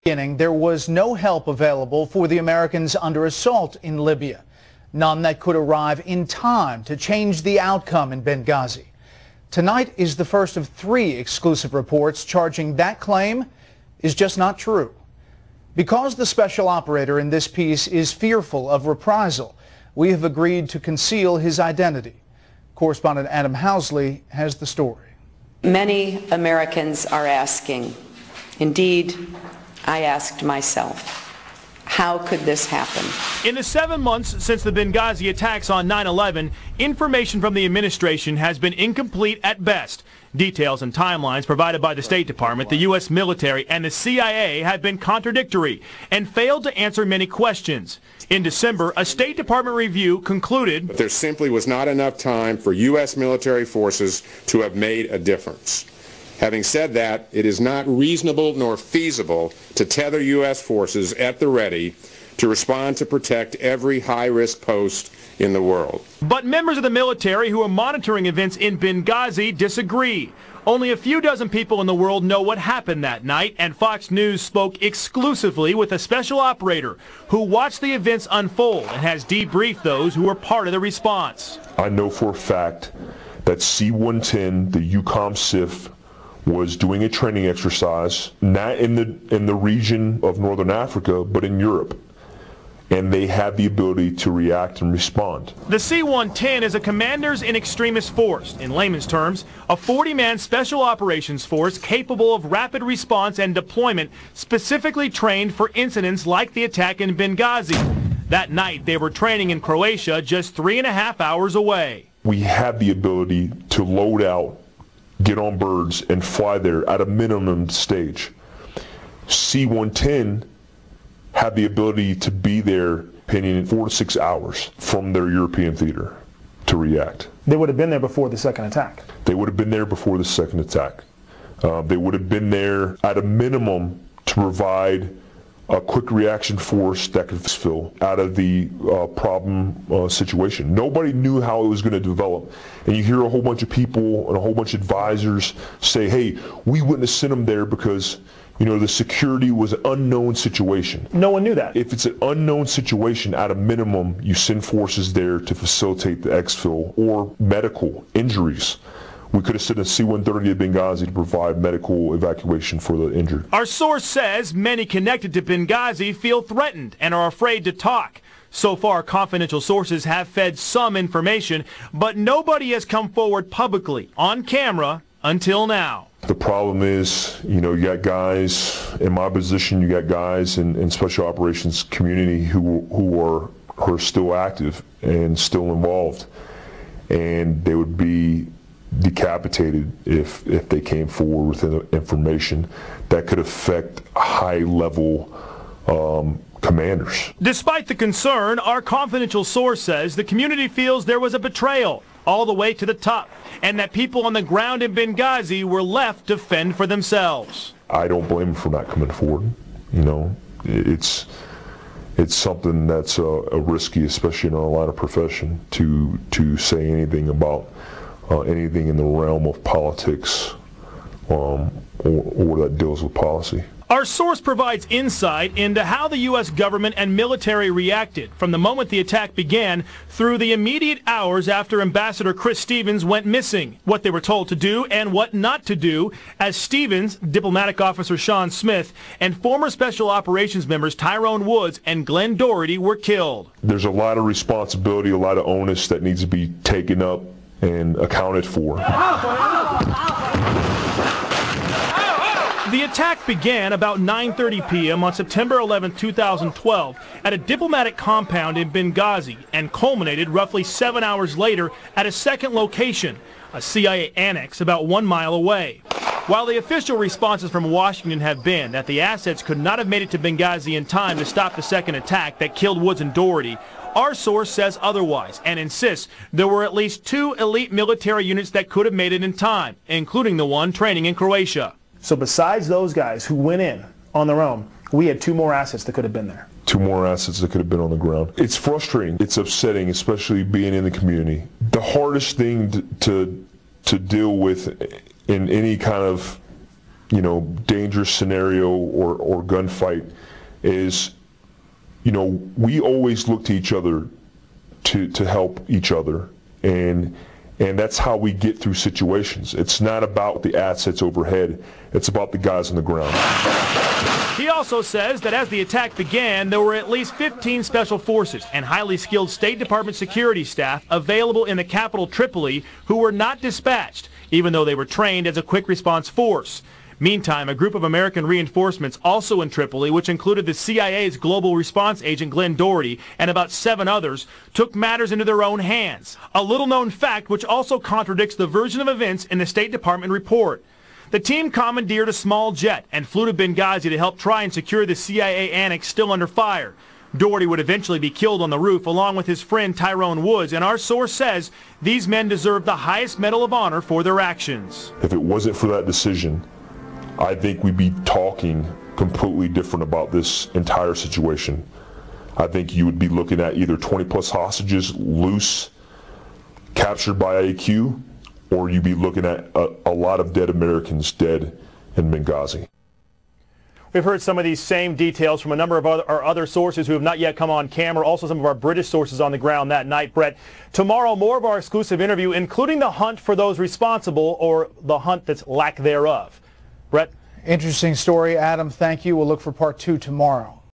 There was no help available for the Americans under assault in Libya, none that could arrive in time to change the outcome in Benghazi. Tonight is the first of 3 exclusive reports charging that claim is just not true. Because the special operator in this piece is fearful of reprisal, we have agreed to conceal his identity. Correspondent Adam Housley has the story. Many Americans are asking, indeed, I asked myself, how could this happen? In the 7 months since the Benghazi attacks on 9/11, information from the administration has been incomplete at best. Details and timelines provided by the State Department, the U.S. military, and the CIA have been contradictory and failed to answer many questions. In December, a State Department review concluded there simply was not enough time for U.S. military forces to have made a difference. Having said that, it is not reasonable nor feasible to tether U.S. forces at the ready to respond to protect every high-risk post in the world. But members of the military who are monitoring events in Benghazi disagree. Only a few dozen people in the world know what happened that night, and Fox News spoke exclusively with a special operator who watched the events unfold and has debriefed those who were part of the response. I know for a fact that C-110, the EUCOM SIF, was doing a training exercise, not in the region of Northern Africa, but in Europe. And they had the ability to react and respond. The C-110 is a commanders in extremis force. In layman's terms, a 40-man special operations force capable of rapid response and deployment, specifically trained for incidents like the attack in Benghazi. That night, they were training in Croatia, just 3.5 hours away. We had the ability to load out, get on birds, and fly there at a minimum stage. C-110 had the ability to be there in 4 to 6 hours from their European theater to react. They would have been there before the second attack. They would have been there before the second attack. They would have been there at a minimum to provide a quick reaction force that could fill out of the problem situation. Nobody knew how it was going to develop. And you hear a whole bunch of people and a whole bunch of advisors say, hey, we wouldn't have sent them there because, you know, the security was an unknown situation. No one knew that. If it's an unknown situation, at a minimum, you send forces there to facilitate the exfil or medical injuries. We could have sent a C-130 at Benghazi to provide medical evacuation for the injured. Our source says many connected to Benghazi feel threatened and are afraid to talk. So far, confidential sources have fed some information, but nobody has come forward publicly on camera until now. The problem is, you know, you got guys in my position, you got guys in special operations community who are still active and still involved, and they would be decapitated if they came forward with information that could affect high-level commanders. Despite the concern, our confidential source says the community feels there was a betrayal all the way to the top, and that people on the ground in Benghazi were left to fend for themselves. I don't blame them for not coming forward. You know, it's something that's risky, especially in our line of profession, to say anything about anything in the realm of politics or that deals with policy. Our source provides insight into how the U.S. government and military reacted from the moment the attack began through the immediate hours after Ambassador Chris Stevens went missing, what they were told to do and what not to do, as Stevens, diplomatic officer Sean Smith, and former special operations members Tyrone Woods and Glenn Doherty were killed. There's a lot of responsibility, a lot of onus that needs to be taken up and accounted for. The attack began about 9:30 p.m. on September 11, 2012 at a diplomatic compound in Benghazi and culminated roughly 7 hours later at a second location, a CIA annex about 1 mile away. While the official responses from Washington have been that the assets could not have made it to Benghazi in time to stop the second attack that killed Woods and Doherty, our source says otherwise and insists there were at least 2 elite military units that could have made it in time, including the one training in Croatia. So besides those guys who went in on their own, we had 2 more assets that could have been there. 2 more assets that could have been on the ground. It's frustrating. It's upsetting, especially being in the community. The hardest thing to deal with in any kind of dangerous scenario or gunfight is, we always look to each other to help each other, and that's how we get through situations. It's not about the assets overhead, it's about the guys on the ground. He also says that as the attack began, there were at least 15 special forces and highly skilled State Department security staff available in the capital Tripoli who were not dispatched, even though they were trained as a quick response force. Meantime, a group of American reinforcements also in Tripoli, which included the CIA's global response agent Glenn Doherty and about 7 others, took matters into their own hands. A little-known fact which also contradicts the version of events in the State Department report. The team commandeered a small jet and flew to Benghazi to help try and secure the CIA annex still under fire. Doherty would eventually be killed on the roof along with his friend Tyrone Woods, and our source says these men deserve the highest Medal of Honor for their actions. If it wasn't for that decision, I think we'd be talking completely different about this entire situation. I think you would be looking at either 20+ hostages loose, captured by IAQ, or you'd be looking at a lot of dead Americans dead in Benghazi. We've heard some of these same details from a number of our other sources who have not yet come on camera, also some of our British sources on the ground that night. Brett, tomorrow more of our exclusive interview, including the hunt for those responsible or the hunt that's lack thereof. Brett? Interesting story, Adam. Thank you. We'll look for part 2 tomorrow.